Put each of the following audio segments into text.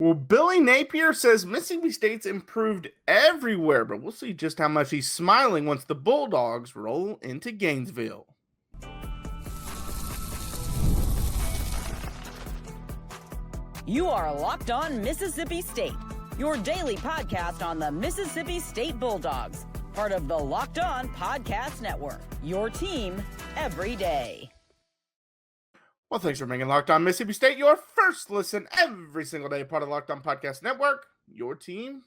Well, Billy Napier says Mississippi State's improved everywhere, but we'll see just how much he's smiling once the Bulldogs roll into Gainesville. You are Locked On Mississippi State, your daily podcast on the Mississippi State Bulldogs, part of the Locked On Podcast Network, your team every day. Well, thanks for making Locked On Mississippi State your first listen every single day, part of the Locked On Podcast Network, your team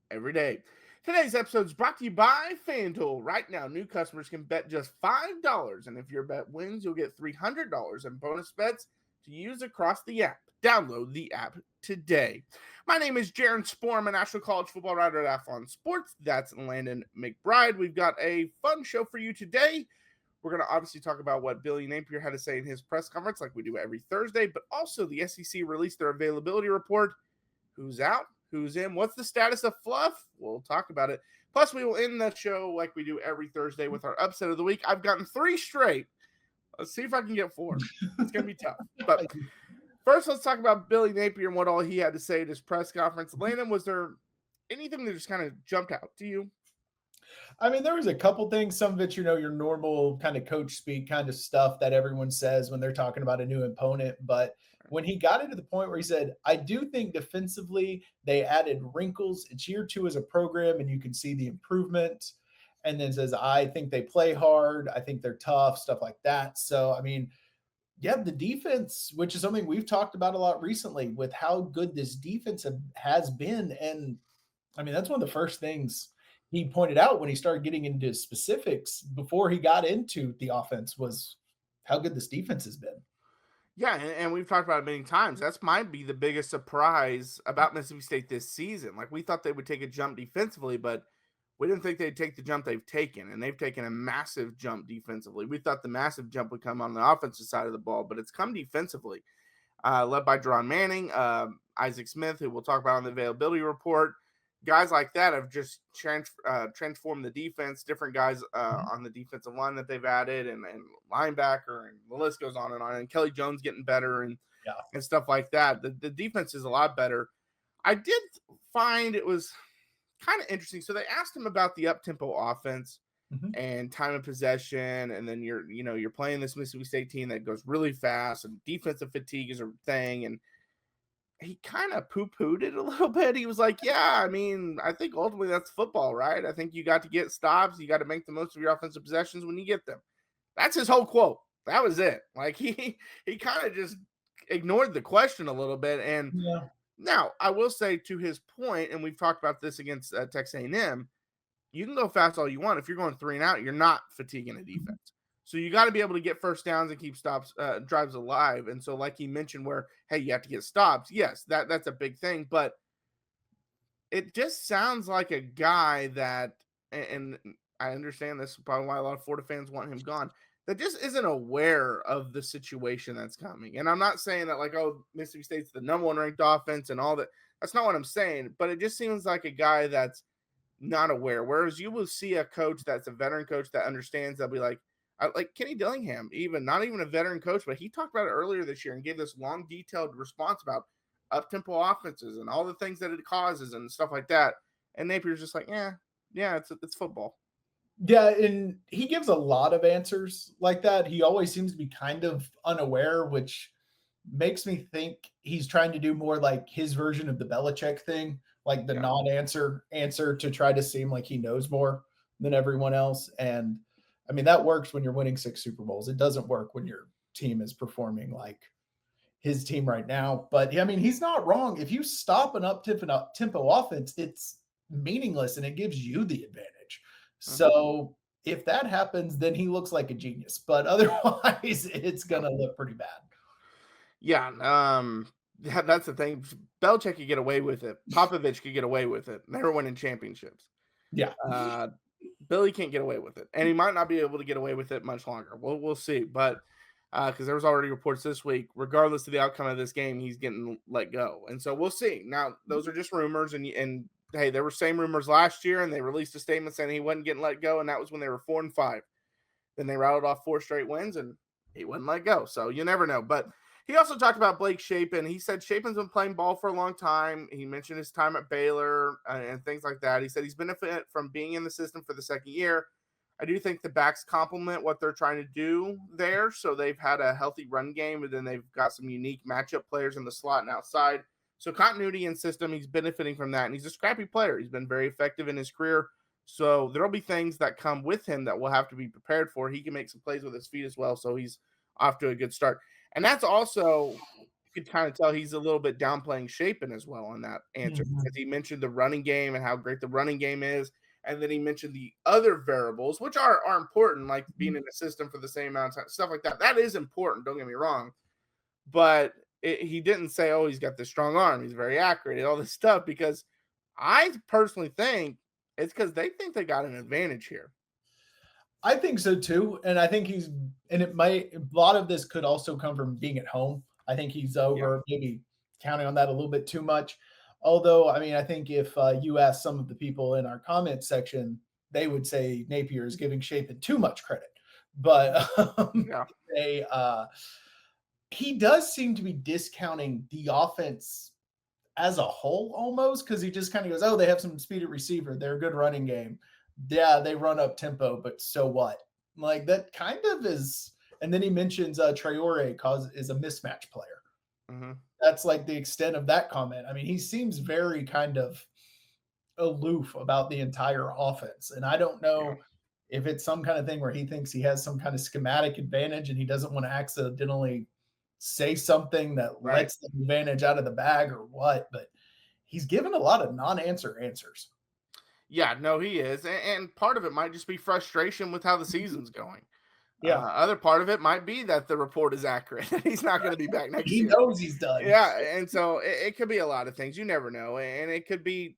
every day. Today's episode is brought to you by FanDuel. Right now, new customers can bet just $5, and if your bet wins, you'll get $300 in bonus bets to use across the app. Download the app today. My name is Jaron Spor. I'm a national college football writer at Athlon Sports. That's Landon McBride. We've got a fun show for you today. We're going to obviously talk about what Billy Napier had to say in his press conference like we do every Thursday, but also the SEC released their availability report. Who's out? Who's in? What's the status of Fluff? We'll talk about it. Plus, we will end the show like we do every Thursday with our upset of the week. I've gotten 3 straight. Let's see if I can get 4. It's going to be tough. But first, let's talk about Billy Napier and what all he had to say at his press conference. Landon, was there anything that just kind of jumped out to you? I mean, there was a couple things. Some of it, your normal kind of coach speak kind of stuff that everyone says when they're talking about a new opponent. But when he got into the point where he said, I do think defensively they added wrinkles. It's year 2 as a program, and you can see the improvement. And then says, I think they play hard. I think they're tough, stuff like that. So, I mean, yeah, the defense, which is something we've talked about a lot recently with how good this defense has been. And, I mean, that's one of the first things he pointed out when he started getting into specifics before he got into the offense was how good this defense has been. Yeah, and we've talked about it many times. That's might be the biggest surprise about Mississippi State this season. Like, we thought they would take a jump defensively, but we didn't think they'd take the jump they've taken, and they've taken a massive jump defensively. We thought the massive jump would come on the offensive side of the ball, but it's come defensively, led by Jaron Manning, Isaac Smith, who we'll talk about on the availability report. Guys like that have just transformed the defense, different guys on the defensive line that they've added, and linebacker, and the list goes on, and Kelly Jones getting better and stuff like that. The defense is a lot better. I did find it was kind of interesting. So they asked him about the up-tempo offense and time of possession, and then you're playing this Mississippi State team that goes really fast, and defensive fatigue is a thing, and he kind of poo-pooed it a little bit. He was like, yeah, I mean, I think ultimately that's football, right? I think you got to get stops. You got to make the most of your offensive possessions when you get them. That's his whole quote. That was it. Like, he kind of just ignored the question a little bit. And now I will say, to his point, and we've talked about this against Texas A&M, you can go fast all you want. If you're going 3 and out, you're not fatiguing a defense. So you got to be able to get first downs and keep drives alive. And so, like he mentioned, where, hey, you have to get stops. Yes, that's a big thing. But it just sounds like a guy that, and I understand this is probably why a lot of Florida fans want him gone, that just isn't aware of the situation that's coming. And I'm not saying that, like, oh, Mississippi State's the number 1 ranked offense and all that. That's not what I'm saying. But it just seems like a guy that's not aware. Whereas you will see a coach that's a veteran coach that understands, they'll be like Kenny Dillingham, not even a veteran coach, but he talked about it earlier this year and gave this long, detailed response about up-tempo offenses and all the things that it causes and stuff like that. And Napier's just like, yeah, it's football. Yeah, and he gives a lot of answers like that. He always seems to be kind of unaware, which makes me think he's trying to do more like his version of the Belichick thing, like the non-answer to try to seem like he knows more than everyone else. And I mean, that works when you're winning 6 Super Bowls. It doesn't work when your team is performing like his team right now. But, I mean, he's not wrong. If you stop an up-tempo offense, it's meaningless, and it gives you the advantage. So if that happens, then he looks like a genius. But otherwise, it's going to look pretty bad. Yeah, that's the thing. Belichick could get away with it. Popovich could get away with it. They were winning championships. Yeah. Billy can't get away with it, and he might not be able to get away with it much longer. We'll see, but because there was already reports this week, regardless of the outcome of this game, he's getting let go, and so we'll see. Now, those are just rumors, and hey, there were same rumors last year, and they released a statement saying he wasn't getting let go, and that was when they were 4-5. Then they rattled off 4 straight wins, and he wouldn't let go. So you never know, but He also talked about Blake Shapen. He said Shapen's been playing ball for a long time. He mentioned his time at Baylor and things like that. He said he's benefited from being in the system for the second year. I do think the backs complement what they're trying to do there. So they've had a healthy run game, and then they've got some unique matchup players in the slot and outside. So continuity in system, he's benefiting from that. And he's a scrappy player. He's been very effective in his career. So there'll be things that come with him that we'll have to be prepared for. He can make some plays with his feet as well. So he's off to a good start. And that's also, you could kind of tell he's a little bit downplaying Shapen as well on that answer, because he mentioned the running game and how great the running game is. And then he mentioned the other variables, which are important, like being in the system for the same amount of time, stuff like that. That is important, don't get me wrong. But he didn't say, oh, he's got this strong arm, he's very accurate, all this stuff, because I personally think it's because they think they got an advantage here. I think so too. And I think a lot of this could also come from being at home. I think he's maybe counting on that a little bit too much. Although, I mean, I think if you ask some of the people in our comment section, they would say Napier is giving Shapen too much credit. But he does seem to be discounting the offense as a whole almost, because he just kind of goes, oh, they have some speed at receiver. They're a good running game. Yeah, they run up tempo, but so what? Like, that kind of is. And then he mentions Traore is a mismatch player. Mm-hmm. That's like the extent of that comment. I mean, he seems very kind of aloof about the entire offense. And I don't know if it's some kind of thing where he thinks he has some kind of schematic advantage and he doesn't want to accidentally say something that lets the advantage out of the bag or what. But he's given a lot of non-answer answers. Yeah, no, he is. And part of it might just be frustration with how the season's going. Yeah. Other part of it might be that the report is accurate. He's not going to be back next year. He knows he's done. Yeah, and so it could be a lot of things. You never know. And it could be,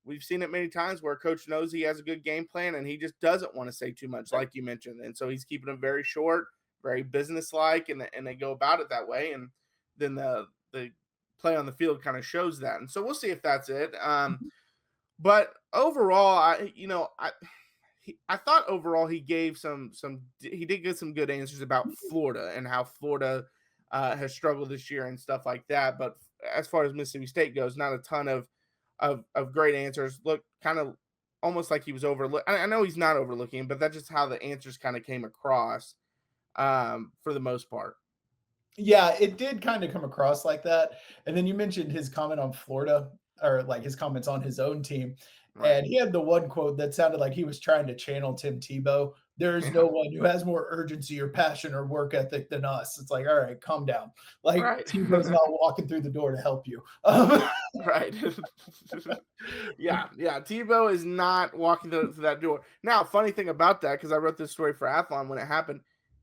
we've seen it many times where a coach knows he has a good game plan and he just doesn't want to say too much, like you mentioned. And so he's keeping them very short, very businesslike, and they go about it that way. And then the play on the field kind of shows that. And so we'll see if that's it. But overall, I thought overall he gave he did get some good answers about Florida and how Florida has struggled this year and stuff like that. But as far as Mississippi State goes, not a ton of great answers. Look, kind of almost like he was overlooked. I know he's not overlooking, but that's just how the answers kind of came across for the most part. Yeah, it did kind of come across like that. And then you mentioned his comment on Florida, or like his comments on his own team. Right. And he had the one quote that sounded like he was trying to channel Tim Tebow. There's no one who has more urgency or passion or work ethic than us. It's like, all right, calm down. Like, Tebow's not walking through the door to help you. Right. Yeah. Tebow is not walking through that door. Now, funny thing about that, because I wrote this story for Athlon when it happened,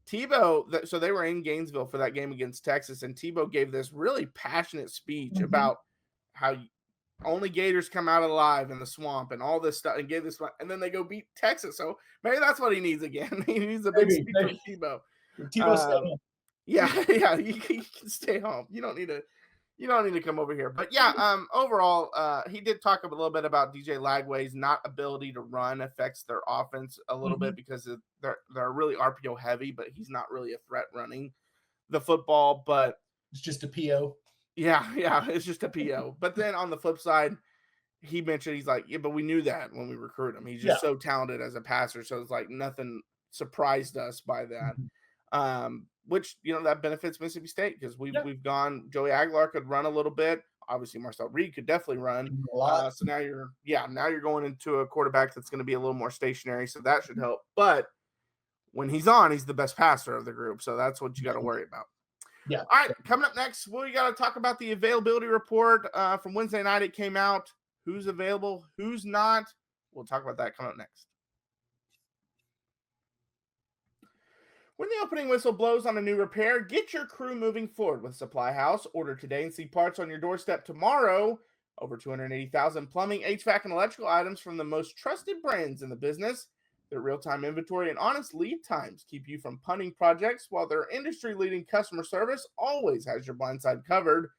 Tebow, so they were in Gainesville for that game against Texas, and Tebow gave this really passionate speech about how only Gators come out alive in the swamp and all this stuff, and gave this one, and then they go beat Texas. So maybe that's what he needs again. He needs a big speech from Tebow. Tebow stay home. Yeah, you can stay home. You don't need to come over here. But yeah, overall, he did talk a little bit about DJ Lagway's not ability to run affects their offense a little bit, because they're really RPO heavy, but he's not really a threat running the football. But it's just a PO. Yeah, it's just a PO. But then on the flip side, he mentioned, he's like, yeah, but we knew that when we recruited him. He's just so talented as a passer. So it's like nothing surprised us by that. Which, that benefits Mississippi State, because we've gone, Joey Aguilar could run a little bit. Obviously, Marcel Reed could definitely run. So now you're going into a quarterback that's going to be a little more stationary. So that should help. But when he's on, he's the best passer of the group. So that's what you got to worry about. Yeah. All right. Coming up next, we got to talk about the availability report from Wednesday night. It came out. Who's available? Who's not? We'll talk about that coming up next. When the opening whistle blows on a new repair, get your crew moving forward with Supply House. Order today and see parts on your doorstep tomorrow. Over 280,000 plumbing, HVAC, and electrical items from the most trusted brands in the business. Their real-time inventory and honest lead times keep you from punting projects, while their industry-leading customer service always has your blind side covered.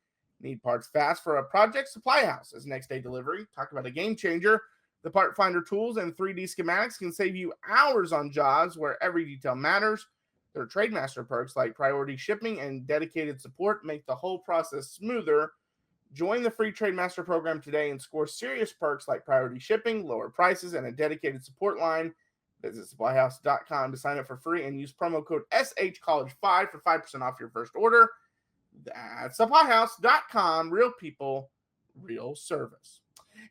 Need parts fast for a project? Supply House is next-day delivery. Talk about a game changer. The Part Finder tools and 3D schematics can save you hours on jobs where every detail matters. Their Trademaster perks like priority shipping and dedicated support make the whole process smoother. Join the free Trademaster program today and score serious perks like priority shipping, lower prices, and a dedicated support line. Visit supplyhouse.com to sign up for free and use promo code SHCollege5 for 5% off your first order. That's supplyhouse.com. Real people, real service.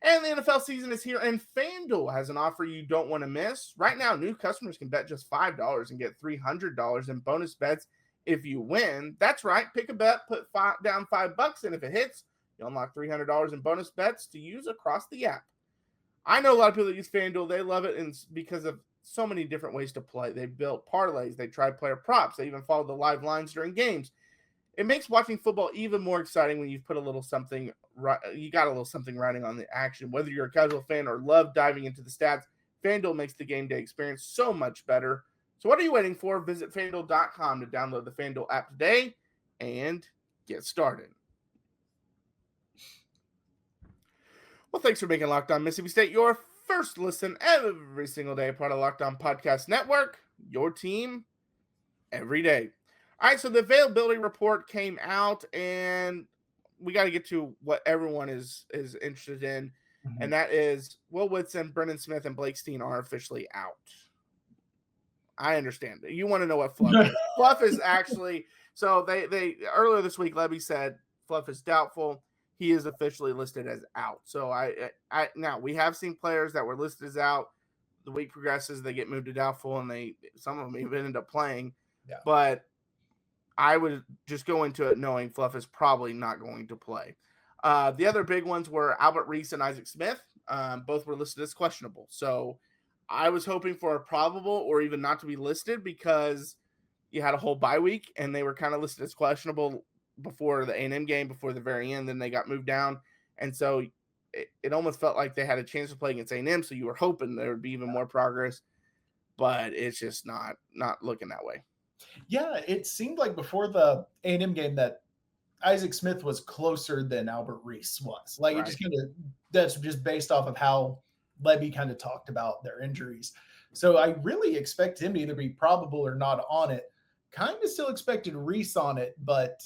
And the NFL season is here, and FanDuel has an offer you don't want to miss. Right now, new customers can bet just $5 and get $300 in bonus bets if you win. That's right. Pick a bet, put down $5, and if it hits, you unlock $300 in bonus bets to use across the app. I know a lot of people that use FanDuel. They love it and because of so many different ways to play. They built parlays. They try player props. They even follow the live lines during games. It makes watching football even more exciting when you've put a little something, you got a little something riding on the action. Whether you're a casual fan or love diving into the stats, FanDuel makes the game day experience so much better. So what are you waiting for? Visit FanDuel.com to download the FanDuel app today and get started. Well, thanks for making Locked On Mississippi State your first listen every single day, part of Locked On Podcast Network, your team every day. All right, so the availability report came out, and we got to get to what everyone is interested in, and that is Will Whitson, Brendan Smith, and Blake Steen are officially out. I understand it. You want to know what Fluff is. Fluff is actually – so they earlier this week, Levy said Fluff is doubtful. He is officially listed as out. So I now we have seen players that were listed as out. The week progresses, they get moved to doubtful, and some of them even end up playing. Yeah. But I would just go into it knowing Fluff is probably not going to play. The other big ones were Albert Reese and Isaac Smith. Both were listed as questionable. So I was hoping for a probable or even not to be listed because you had a whole bye week and they were kind of listed as questionable before the A&M game, before the very end. Then they got moved down. And so it almost felt like they had a chance to play against A&M. So you were hoping there would be even more progress. But it's just not looking that way. Yeah, it seemed like before the A&M game that Isaac Smith was closer than Albert Reese was. Like right. It just kind of that's just based off of how Levy kind of talked about their injuries. So I really expect him to either be probable or not on it. Kind of still expected Reese on it, but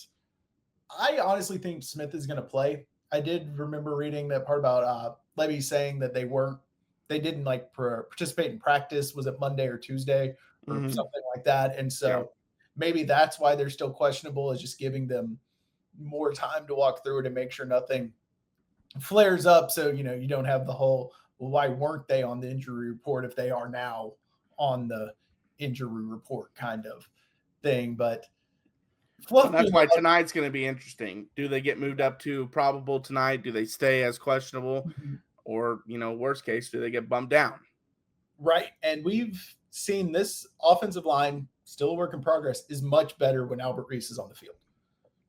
I honestly think Smith is going to play. I did remember reading that part about Levy saying that they didn't like participate in practice. Was it Monday or Tuesday or something like that? And so maybe that's why they're still questionable, is just giving them more time to walk through it and make sure nothing flares up. So, you don't have the whole, well, why weren't they on the injury report if they are now on the injury report kind of thing. But that's why tonight's going to be interesting. Do they get moved up to probable tonight? Do they stay as questionable? Or, worst case, do they get bumped down? Right. And we've seen this offensive line, still a work in progress, is much better when Albert Reese is on the field.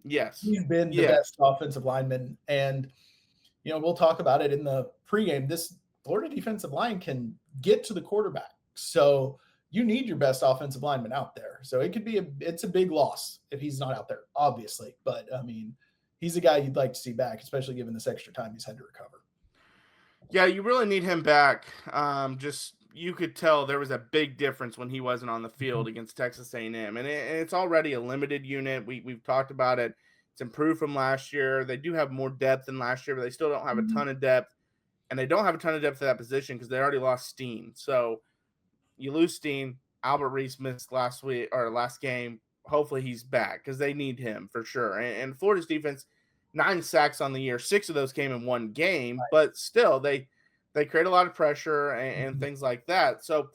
Yes. He's been the best offensive lineman. And, we'll talk about it in the pregame. This Florida defensive line can get to the quarterback. So you need your best offensive lineman out there. So it could be it's a big loss if he's not out there, obviously. But, he's a guy you'd like to see back, especially given this extra time he's had to recover. Yeah, you really need him back. You could tell there was a big difference when he wasn't on the field against Texas A&M. And it's already a limited unit. We've talked about it. It's improved from last year. They do have more depth than last year, but they still don't have a ton of depth. And they don't have a ton of depth at that position because they already lost Steen. So you lose Steen. Albert Reese missed last game. Hopefully he's back because they need him for sure. And Florida's defense, 9 sacks on the year. 6 of those came in one game, but still they create a lot of pressure and things like that. So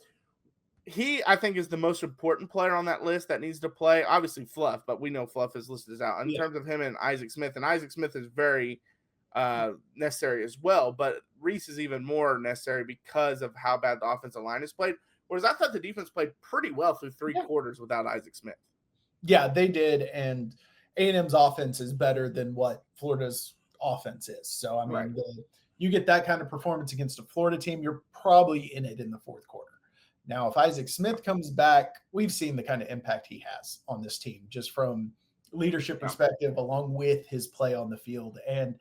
he, I think, is the most important player on that list that needs to play. Obviously Fluff, but we know Fluff is listed as out in terms of him and Isaac Smith. And Isaac Smith is very necessary as well, but Reese is even more necessary because of how bad the offensive line has played. Whereas I thought the defense played pretty well through 3 quarters without Isaac Smith. Yeah, they did. And A&M's offense is better than what Florida's offense is. So, you get that kind of performance against a Florida team, you're probably in it in the fourth quarter. Now, if Isaac Smith comes back, we've seen the kind of impact he has on this team, just from leadership perspective, along with his play on the field. And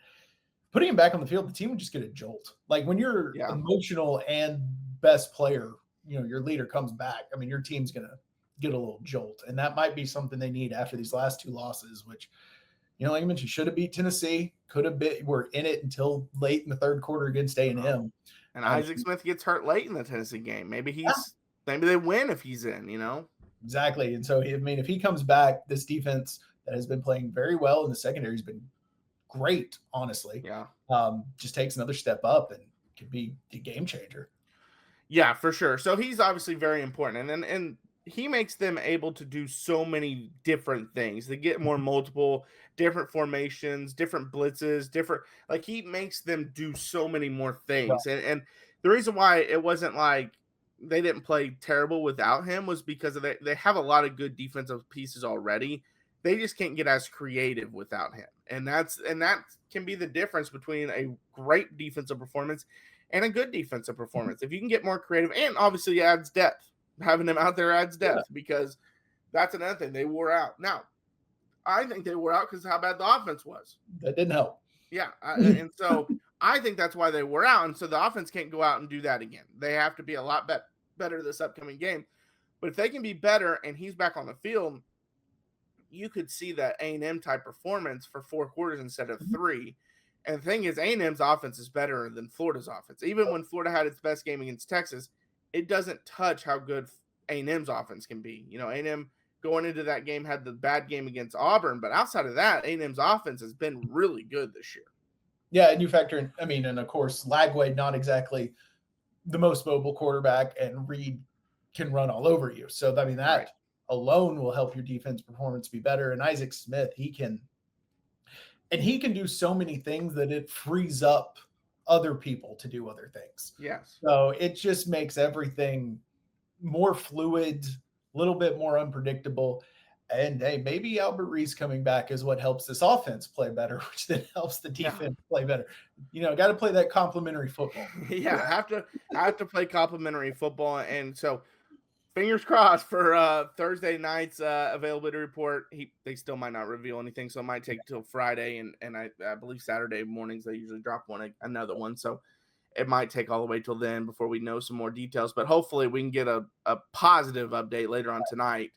putting him back on the field, the team would just get a jolt. Like when your emotional and best player, your leader comes back, your team's going to get a little jolt. And that might be something they need after these last 2 losses, which, like I mentioned, should have beat Tennessee, could have been, were in it until late in the third quarter against A&M. And Isaac Smith gets hurt late in the Tennessee game. Maybe they win if he's in, Exactly. And so, if he comes back, this defense that has been playing very well in the secondary has been great, honestly. Yeah. Just takes another step up and could be the game changer. Yeah, for sure. So he's obviously very important. And he makes them able to do so many different things. They get more multiple different formations, different blitzes, he makes them do so many more things. Right. And the reason why it wasn't like they didn't play terrible without him was because they have a lot of good defensive pieces already. They just can't get as creative without him. And that can be the difference between a great defensive performance and a good defensive performance. If you can get more creative, and obviously it adds depth. Having him out there adds depth because that's another thing. They wore out. Now, I think they wore out because of how bad the offense was. That didn't help. Yeah. And so I think that's why they wore out. And so the offense can't go out and do that again. They have to be a lot better this upcoming game. But if they can be better and he's back on the field, you could see that A&M type performance for 4 quarters instead of 3. And the thing is, A&M's offense is better than Florida's offense. Even when Florida had its best game against Texas, it doesn't touch how good A&M's offense can be. A&M going into that game had the bad game against Auburn, but outside of that, A&M's offense has been really good this year. Yeah, and you factor in, and of course, Lagway, not exactly the most mobile quarterback, and Reed can run all over you. So, that right. Alone will help your defense performance be better. And Isaac Smith, he can do so many things that it frees up other people to do other things. Yes. So it just makes everything more fluid, a little bit more unpredictable. And hey, maybe Albert Reese coming back is what helps this offense play better, which then helps the defense play better. Got to play that complementary football. Yeah, have to play complementary football. And so fingers crossed for Thursday night's availability report. They still might not reveal anything, so it might take till Friday, and I believe Saturday mornings they usually drop another one. So it might take all the way till then before we know some more details. But hopefully we can get a positive update later on tonight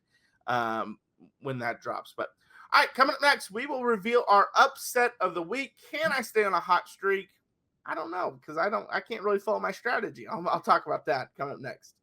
when that drops. But all right, coming up next, we will reveal our upset of the week. Can I stay on a hot streak? I don't know because I can't really follow my strategy. I'll talk about that coming up next.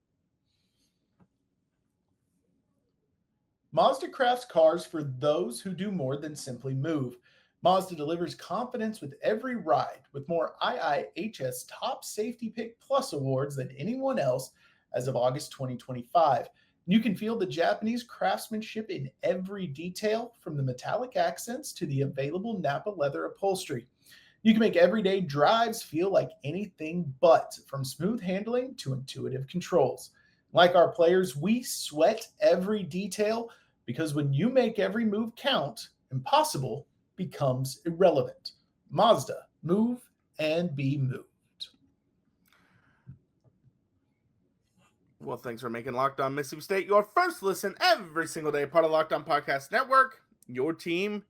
Mazda crafts cars for those who do more than simply move. Mazda delivers confidence with every ride, with more IIHS Top Safety Pick Plus awards than anyone else as of August 2025. You can feel the Japanese craftsmanship in every detail, from the metallic accents to the available Napa leather upholstery. You can make everyday drives feel like anything but, from smooth handling to intuitive controls. Like our players, we sweat every detail, because when you make every move count, impossible becomes irrelevant. Mazda, move and be moved. Well, thanks for making Locked On Mississippi State your first listen every single day, part of Locked On Podcast Network, your team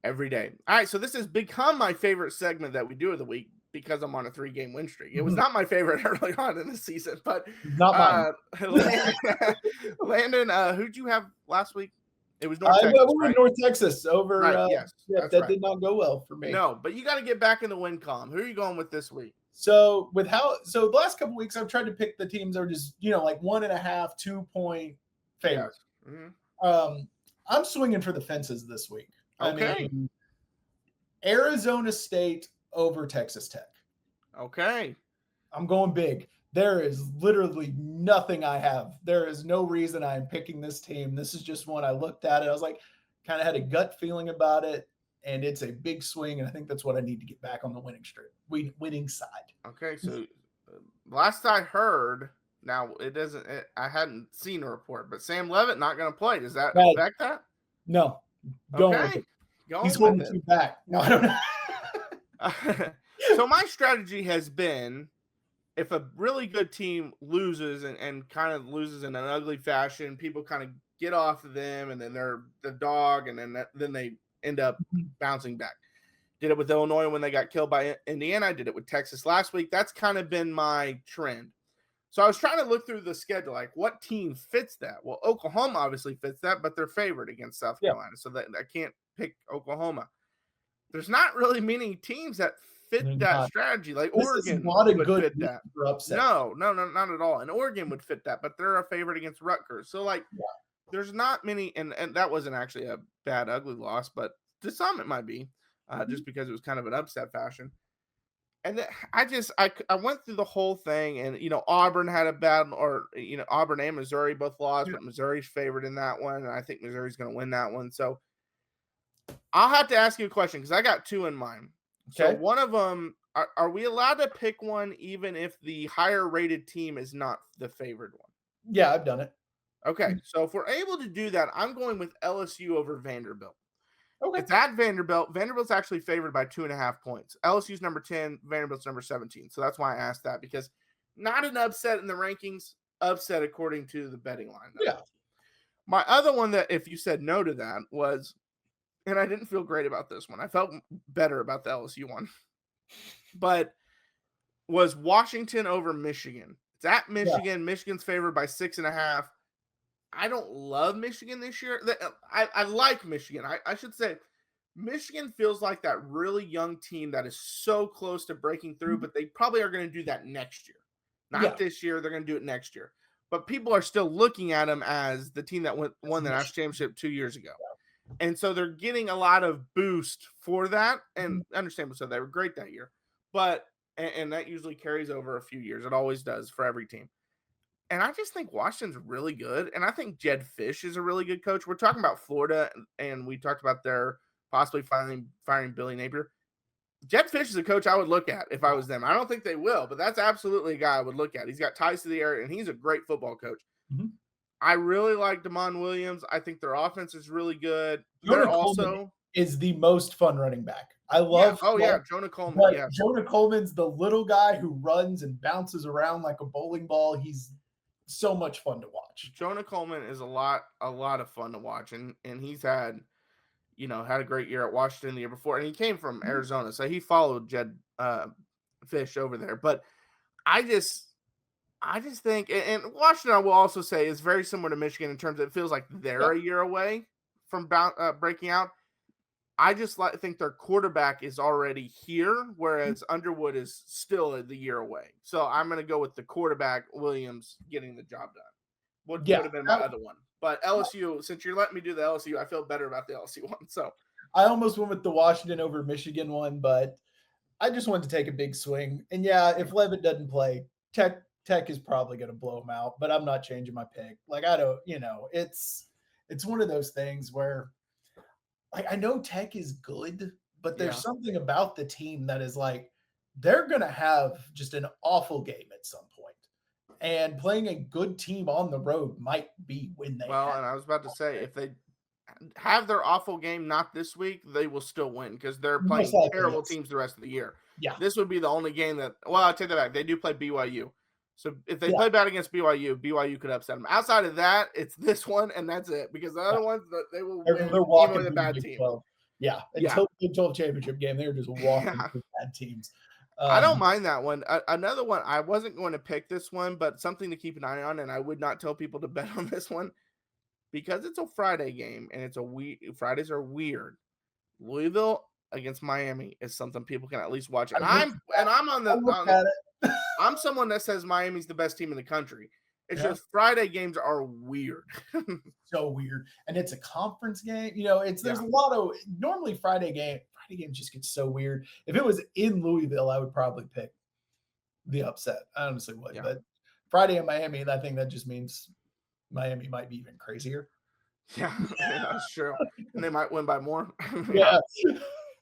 every day. All right, so this has become my favorite segment that we do of the week because I'm on a 3-game win streak. It was not my favorite early on in the season, but not mine. Landon, who'd you have last week? It was North Texas. Right? North Texas over. Right, yes, that did not go well for me. No, but you got to get back in the win column. Who are you going with this week? So the last couple of weeks, I've tried to pick the teams that are just like 1.5, 2 point favorites. Yes. Mm-hmm. I'm swinging for the fences this week. Okay. Arizona State over Texas Tech. Okay. I'm going big. There is literally nothing I have. There is no reason I'm picking this team. This is just one I looked at it. I was like, kind of had a gut feeling about it, and it's a big swing, and I think that's what I need to get back on the winning side. Okay, so last I heard, now I hadn't seen a report, but Sam Levitt not going to play. Does that affect that? No. Okay. He's holding you back. No, I don't know. So my strategy has been, if a really good team loses and kind of loses in an ugly fashion, people kind of get off of them, and then they're the dog, and then they end up bouncing back. Did it with Illinois when they got killed by Indiana. I did it with Texas last week. That's kind of been my trend. So I was trying to look through the schedule, like what team fits that? Well, Oklahoma obviously fits that, but they're favored against South Carolina, so that I can't pick Oklahoma. There's not really many teams that fit that strategy. Like Oregon would fit that. No, not at all. And Oregon would fit that, but they're a favorite against Rutgers. So like, there's not many, and that wasn't actually a bad, ugly loss, but to some it might be, just because it was kind of an upset fashion. And I went through the whole thing, and Auburn had a bad, or Auburn and Missouri both lost, but Missouri's favored in that one, and I think Missouri's going to win that one. So I'll have to ask you a question because I got two in mind. Okay. So one of them, are we allowed to pick one even if the higher rated team is not the favored one? Yeah, I've done it. Okay, so if we're able to do that, I'm going with LSU over Vanderbilt. Okay. It's at Vanderbilt. Vanderbilt's actually favored by 2.5 points. LSU's number 10, Vanderbilt's number 17. So that's why I asked that, because not an upset in the rankings, upset according to the betting line. Though. Yeah. My other one that if you said no to that was, and I didn't feel great about this one. I felt better about the LSU one. But was Washington over Michigan. It's at Michigan. Yeah. Michigan's favored by 6.5. I don't love Michigan this year. I like Michigan. I should say Michigan feels like that really young team that is so close to breaking through, but they probably are going to do that next year. Not this year. They're going to do it next year. But people are still looking at them as the team that won the national championship 2 years ago. And so they're getting a lot of boost for that. And understandable, so they were great that year. But and that usually carries over a few years. It always does for every team. And I just think Washington's really good. And I think Jed Fish is a really good coach. We're talking about Florida, and we talked about their possibly firing Billy Napier. Jed Fish is a coach I would look at if I was them. I don't think they will, but that's absolutely a guy I would look at. He's got ties to the area, and he's a great football coach. Mm-hmm. I really like Damon Williams. I think their offense is really good. They're also is the most fun running back. I love. Jonah Coleman. Yeah, Jonah Coleman's the little guy who runs and bounces around like a bowling ball. He's so much fun to watch. Jonah Coleman is a lot of fun to watch, and he's had a great year at Washington the year before, and he came from Arizona, so he followed Jed Fish over there. But I just think, and Washington, I will also say, is very similar to Michigan in terms of it feels like they're a year away from breaking out. I just think their quarterback is already here, whereas Underwood is still the year away. So I'm going to go with the quarterback, Williams, getting the job done. Would have been my other one. But LSU, since you're letting me do the LSU, I feel better about the LSU one. So I almost went with the Washington over Michigan one, but I just wanted to take a big swing. And if Levitt doesn't play, Tech is probably going to blow him out, but I'm not changing my pick. Like, I don't, it's one of those things where, like, I know Tech is good, but there's something about the team that is like, they're going to have just an awful game at some point. And playing a good team on the road might be when they and I was about to say, if they have their awful game not this week, they will still win because they're playing terrible teams the rest of the year. Yeah. This would be the only game that, I'll take that back. They do play BYU. So if they play bad against BYU could upset them. Outside of that, it's this one, and that's it. Because the other ones, they will win they're walking with a bad team. 12. Yeah, until the Big 12 championship game, they're just walking with bad teams. I don't mind that one. Another one, I wasn't going to pick this one, but something to keep an eye on, and I would not tell people to bet on this one because it's a Friday game, and Fridays are weird. Louisville against Miami is something people can at least watch. And I'm someone that says Miami's the best team in the country. It's just Friday games are weird. So weird. And it's a conference game. There's a lot of normally Friday games just get so weird. If it was in Louisville, I would probably pick the upset. I honestly would. Yeah. But Friday in Miami, I think that just means Miami might be even crazier. Yeah, that's true. And they might win by more. Yeah.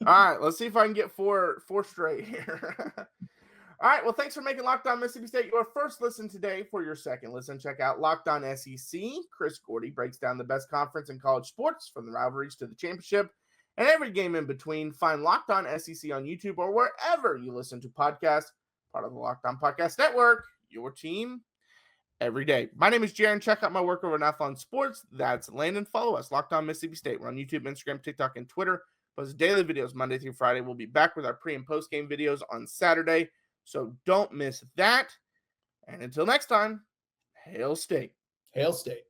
All right, let's see if I can get four straight here. All right, well, thanks for making Locked On Mississippi State your first listen today. For your second listen, check out Locked On SEC. Chris Gordy breaks down the best conference in college sports, from the rivalries to the championship and every game in between. Find Locked On SEC on YouTube or wherever you listen to podcasts. Part of the Locked On Podcast Network, your team every day. My name is Jaron. Check out my work over at Athlon Sports. That's Landon. Follow us, Locked On Mississippi State. We're on YouTube, Instagram, TikTok, and Twitter. Post daily videos Monday through Friday. We'll be back with our pre- and post-game videos on Saturday. So don't miss that. And until next time, Hail State. Hail State.